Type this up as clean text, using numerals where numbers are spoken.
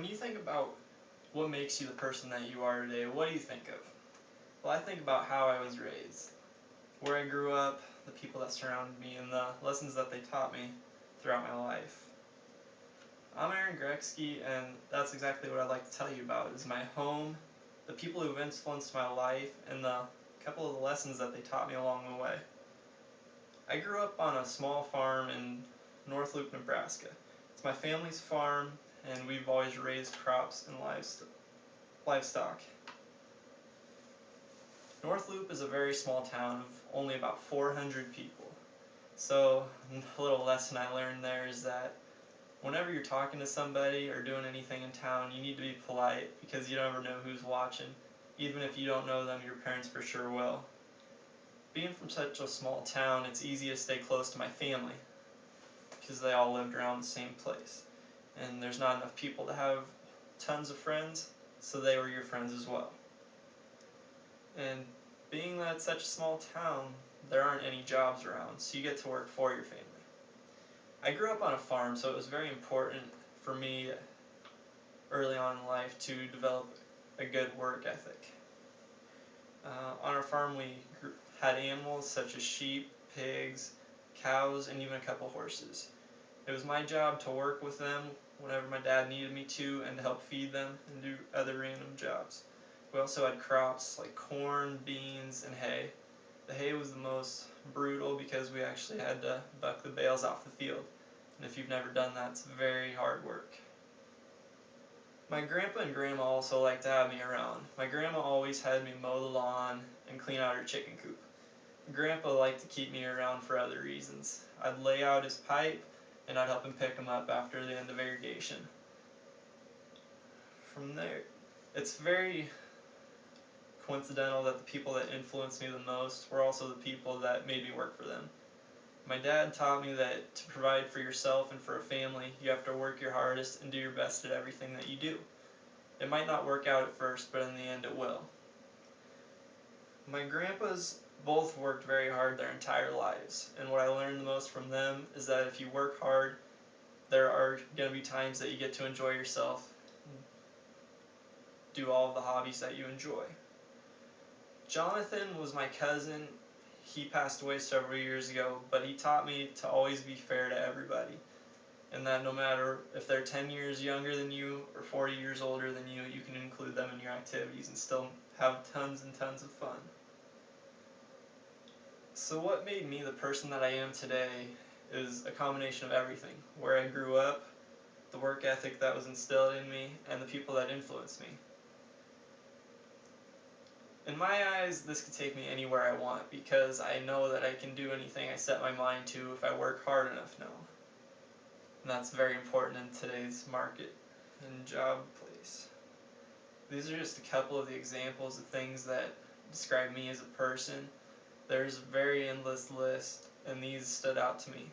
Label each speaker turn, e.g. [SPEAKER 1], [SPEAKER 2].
[SPEAKER 1] When you think about what makes you the person that you are today, what do you think of? Well, I think about how I was raised, where I grew up, the people that surrounded me, and the lessons that they taught me throughout my life. I'm Aaron Gretzky, and that's exactly what I'd like to tell you about, is my home, the people who've influenced my life, and the couple of the lessons that they taught me along the way. I grew up on a small farm in North Loop, Nebraska. It's my family's farm, and we've always raised crops and livestock. North Loop is a very small town of only about 400 people. So a little lesson I learned there is that whenever you're talking to somebody or doing anything in town, you need to be polite because you never know who's watching. Even if you don't know them, your parents for sure will. Being from such a small town, it's easy to stay close to my family because they all lived around the same place. And there's not enough people to have tons of friends, so they were your friends as well. And being that it's such a small town, there aren't any jobs around, so you get to work for your family. I grew up on a farm, so it was very important for me early on in life to develop a good work ethic. On our farm, we had animals such as sheep, pigs, cows, and even a couple horses. It was my job to work with them whenever my dad needed me to and to help feed them and do other random jobs. We also had crops like corn, beans, and hay. The hay was the most brutal because we actually had to buck the bales off the field. And if you've never done that, it's very hard work. My grandpa and grandma also liked to have me around. My grandma always had me mow the lawn and clean out her chicken coop. Grandpa liked to keep me around for other reasons. I'd lay out his pipe and I'd help him pick him up after the end of irrigation. From there, it's very coincidental that the people that influenced me the most were also the people that made me work for them. My dad taught me that to provide for yourself and for a family, you have to work your hardest and do your best at everything that you do. It might not work out at first, but in the end it will. My grandpas both worked very hard their entire lives, and what I learned the most from them is that if you work hard, there are going to be times that you get to enjoy yourself and do all of the hobbies that you enjoy. Jonathan was my cousin. He passed away several years ago, but he taught me to always be fair to everybody, and that no matter if they're 10 years younger than you or 40 years older than you can include them in your activities and still have tons and tons of fun. So what made me the person that I am today is a combination of everything. Where I grew up, the work ethic that was instilled in me, and the people that influenced me. In my eyes, this could take me anywhere I want because I know that I can do anything I set my mind to if I work hard enough now. And that's very important in today's market and job place. These are just a couple of the examples of things that describe me as a person. There's a very endless list, and these stood out to me.